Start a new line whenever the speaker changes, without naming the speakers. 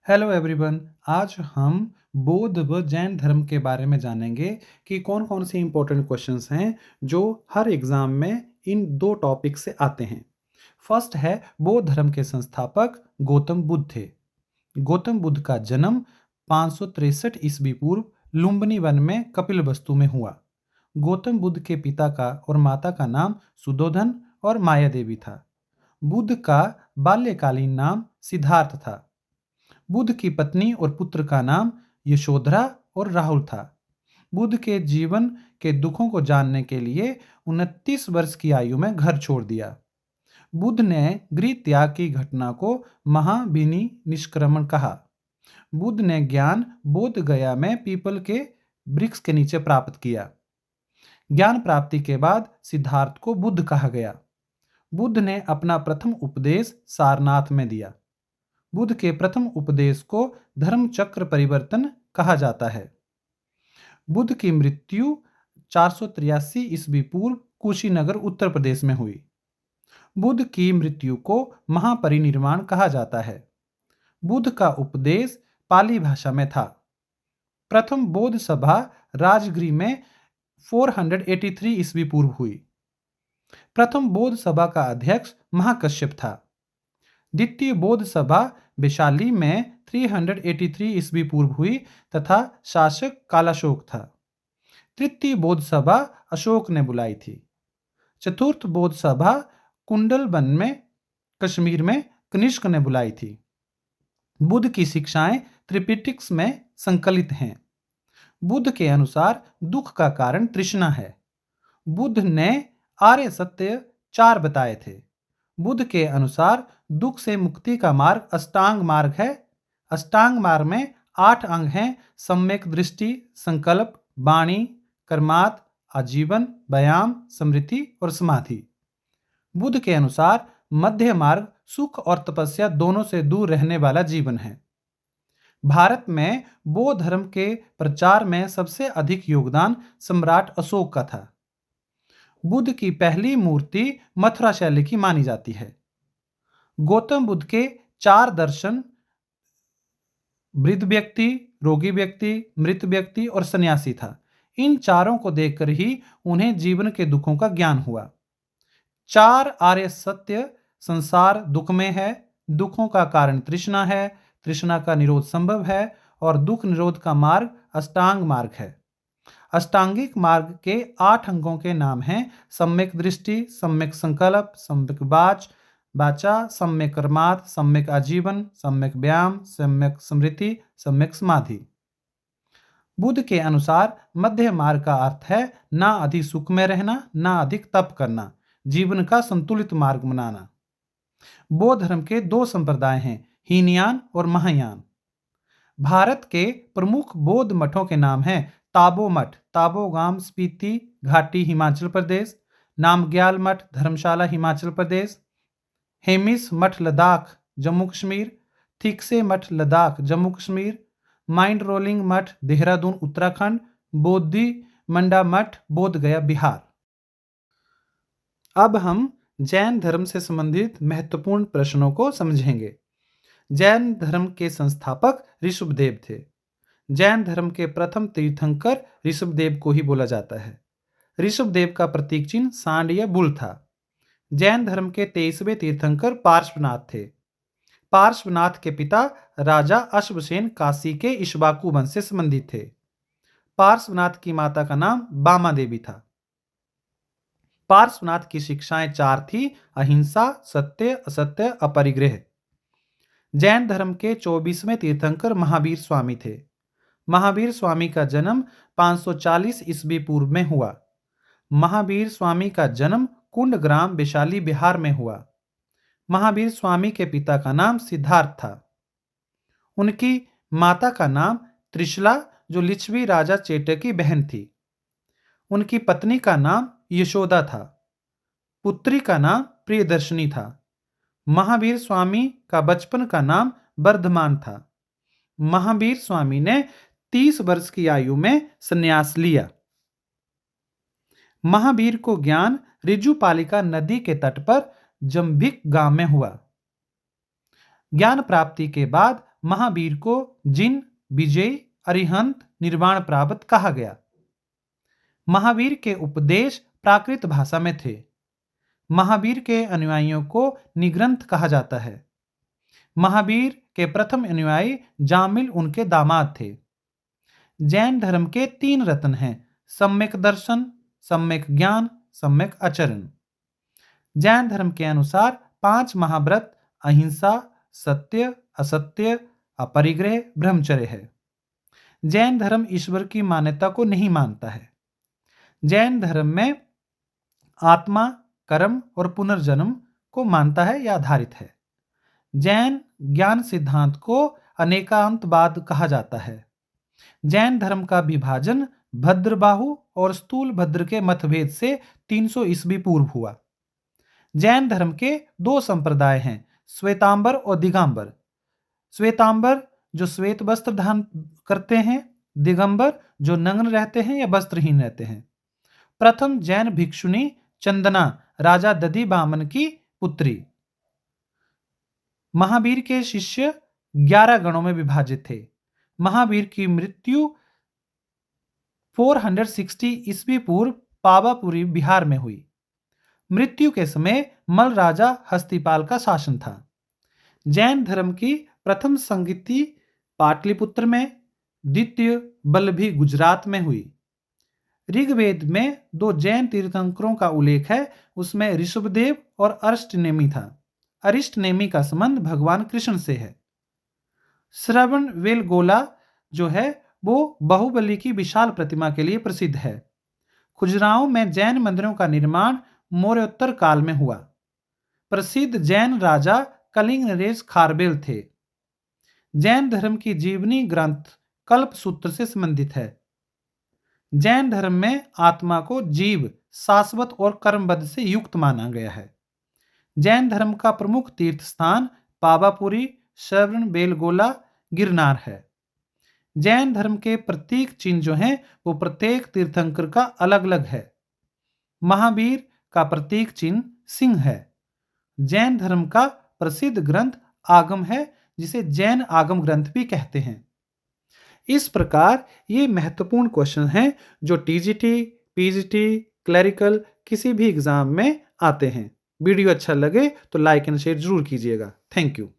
Hello everyone. आज हम बौद्ध व जैन धर्म के बारे में जानेंगे कि कौन कौन से इंपॉर्टेंट क्वेश्चंस हैं जो हर एग्जाम में इन दो टॉपिक से आते हैं। फर्स्ट है, बौद्ध धर्म के संस्थापक गौतम बुद्ध थे। गौतम बुद्ध का जन्म 563 ईस्वी पूर्व लुम्बिनी वन में कपिलवस्तु में हुआ। गौतम बुद्ध के पिता का और माता का नाम सुदोधन और माया देवी था। बुद्ध का बाल्यकालीन नाम सिद्धार्थ था। बुद्ध की पत्नी और पुत्र का नाम यशोधरा और राहुल था। बुद्ध के जीवन के दुखों को जानने के लिए 29 वर्ष की आयु में घर छोड़ दिया। बुद्ध ने गृह त्याग की घटना को महाविनी निष्क्रमण कहा। बुद्ध ने ज्ञान बोध गया में पीपल के वृक्ष के नीचे प्राप्त किया। ज्ञान प्राप्ति के बाद सिद्धार्थ को बुद्ध कहा गया। बुद्ध ने अपना प्रथम उपदेश सारनाथ में दिया। बुद्ध के प्रथम उपदेश को धर्म चक्र परिवर्तन कहा जाता है। बुद्ध की मृत्यु 483 ईस्वी पूर्व कुशीनगर उत्तर प्रदेश में हुई। बुद्ध की मृत्यु को महापरिनिर्वाण कहा जाता है। बुद्ध का उपदेश पाली भाषा में था। प्रथम बौद्ध सभा राजगृह में 483 ईस्वी पूर्व हुई। प्रथम बौद्ध सभा का अध्यक्ष महाकश्यप था। द्वितीय बौद्ध सभा वैशाली में 383 ईस्वी पूर्व हुई तथा शासक कालाशोक था। तृतीय बौद्ध सभा अशोक ने बुलाई थी। चतुर्थ बौद्ध सभा कुंडलवन में कश्मीर में कनिष्क ने बुलाई थी। बुद्ध की शिक्षाएं त्रिपिटक में संकलित हैं। बुद्ध के अनुसार दुख का कारण तृष्णा है। बुद्ध ने आर्य सत्य 4 बताए थे। बुद्ध के अनुसार दुख से मुक्ति का मार्ग अष्टांग मार्ग है। अष्टांग मार्ग में 8 अंग हैं: सम्यक दृष्टि, संकल्प, वाणी, कर्मात, आजीवन, व्यायाम, स्मृति और समाधि। बुद्ध के अनुसार मध्य मार्ग सुख और तपस्या दोनों से दूर रहने वाला जीवन है। भारत में बौद्ध धर्म के प्रचार में सबसे अधिक योगदान सम्राट अशोक का था। बुद्ध की पहली मूर्ति मथुरा शैली की मानी जाती है। गौतम बुद्ध के 4 दर्शन वृद्ध व्यक्ति, रोगी व्यक्ति, मृत व्यक्ति और सन्यासी था। इन चारों को देखकर ही उन्हें जीवन के दुखों का ज्ञान हुआ। 4 आर्य सत्य: संसार दुख में है, दुखों का कारण तृष्णा है, तृष्णा का निरोध संभव है और दुख निरोध का मार्ग अष्टांग मार्ग है। अष्टांगिक मार्ग के 8 अंगों के नाम हैं: सम्यक दृष्टि, सम्यक संकल्प, सम्यक वाचा, सम्यक कर्मात, सम्यक आजीवन, सम्यक व्यायाम, सम्यक स्मृति, सम्यक समाधि। बुद्ध के अनुसार मध्य मार्ग का अर्थ है ना अधिक सुख में रहना, ना अधिक तप करना, जीवन का संतुलित मार्ग बनाना। बौद्ध धर्म के 2 संप्रदाय हैं, हीनयान और महायान। भारत के प्रमुख बौद्ध मठों के नाम हैं: ताबो मठ, ताबोगाम, स्पीति घाटी, हिमाचल प्रदेश; नामग्याल मठ, धर्मशाला, हिमाचल प्रदेश; हेमिस मठ, लद्दाख, जम्मू कश्मीर; थिकसे मठ, लद्दाख, जम्मू कश्मीर; माइंड रोलिंग मठ, देहरादून, उत्तराखंड; बोधि मंडा मठ, बोध गया, बिहार। अब हम जैन धर्म से संबंधित महत्वपूर्ण प्रश्नों को समझेंगे। जैन धर्म के संस्थापक ऋषभदेव थे। जैन धर्म के प्रथम तीर्थंकर ऋषभदेव को ही बोला जाता है। ऋषभदेव का प्रतीक चिन्ह सांड या बुल था। जैन धर्म के 23वें तीर्थंकर पार्श्वनाथ थे। पार्श्वनाथ के पिता राजा अश्वसेन काशी के इक्ष्वाकु वंश से संबंधित थे। पार्श्वनाथ की माता का नाम बामा देवी था। पार्श्वनाथ की शिक्षाएं 4 थी: अहिंसा, सत्य, असत्य, अपरिग्रह। जैन धर्म के 24वें तीर्थंकर महावीर स्वामी थे। महावीर स्वामी का जन्म 540 ईस्वी पूर्व में हुआ। महावीर स्वामी का जन्म कुंडग्राम, वैशाली, बिहार में हुआ। महावीर स्वामी के पिता का नाम सिद्धार्थ था। उनकी माता का नाम त्रिशला, जो लिच्छवी राजा चेटक की बहन थी। उनकी पत्नी का नाम यशोदा था। पुत्री का नाम प्रियदर्शनी था। महावीर स्वामी का बचपन का नाम वर्धमान था। महावीर स्वामी ने 30 वर्ष की आयु में संन्यास लिया। महावीर को ज्ञान ऋजुपालिका नदी के तट पर जंभिक गांव में हुआ। ज्ञान प्राप्ति के बाद महावीर को जिन, विजय, अरिहंत, निर्वाण प्राप्त कहा गया? महावीर के उपदेश प्राकृत भाषा में थे। महावीर के अनुयायियों को निग्रंथ कहा जाता है। महावीर के प्रथम अनुयायी जामिल उनके दामाद थे। जैन धर्म के 3 रत्न हैं: सम्यक दर्शन, सम्यक ज्ञान, सम्यक आचरण। जैन धर्म के अनुसार 5 महाव्रत अहिंसा, सत्य, असत्य, अपरिग्रह, ब्रह्मचर्य है। जैन धर्म ईश्वर की मान्यता को नहीं मानता है। जैन धर्म में आत्मा, कर्म और पुनर्जन्म को मानता है या आधारित है। जैन ज्ञान सिद्धांत को अनेकांतवाद कहा जाता है। जैन धर्म का विभाजन भद्रबाहु और स्थूल भद्र के मतभेद से 300 ईस्वी पूर्व हुआ। जैन धर्म के 2 संप्रदाय हैं, श्वेतांबर और दिगंबर। श्वेतांबर जो श्वेत वस्त्र धारण करते हैं, दिगंबर जो नग्न रहते हैं या वस्त्रहीन रहते हैं। प्रथम जैन भिक्षुणी चंदना राजा दधि बामन की पुत्री। महावीर के शिष्य 11 गणों में विभाजित थे। महावीर की मृत्यु 460 ईस्वी पूर्व पावापुरी बिहार में हुई। मृत्यु के समय मल राजा हस्तिपाल का शासन था। जैन धर्म की प्रथम संगति पाटलिपुत्र में, द्वितीय बल्लभी गुजरात में हुई। ऋग्वेद में 2 जैन तीर्थंकरों का उल्लेख है, उसमें ऋषभदेव और अरिष्टनेमी था। अरिष्टनेमी का संबंध भगवान कृष्ण से है। श्रवण बेलगोला जो है वो बाहुबली की विशाल प्रतिमा के लिए प्रसिद्ध है। खजुराहो में जैन मंदिरों का निर्माण मौर्योत्तर काल में हुआ। प्रसिद्ध जैन राजा कलिंग नरेश खारबेल थे। जैन धर्म की जीवनी ग्रंथ कल्पसूत्र से संबंधित है। जैन धर्म में आत्मा को जीव, शाश्वत और कर्मबद्ध से युक्त माना गया है। जैन धर्म का प्रमुख तीर्थ स्थान पावापुरी, श्रवण बेलगोला, गिरनार है। जैन धर्म के प्रतीक चिन्ह जो हैं वो प्रत्येक तीर्थंकर का अलग अलग है। महावीर का प्रतीक चिन्ह सिंह है। जैन धर्म का प्रसिद्ध ग्रंथ आगम है, जिसे जैन आगम ग्रंथ भी कहते हैं। इस प्रकार ये महत्वपूर्ण क्वेश्चन हैं जो टीजीटी, पीजीटी, क्लरिकल किसी भी एग्जाम में आते हैं। वीडियो अच्छा लगे तो लाइक एंड शेयर जरूर कीजिएगा। Thank you.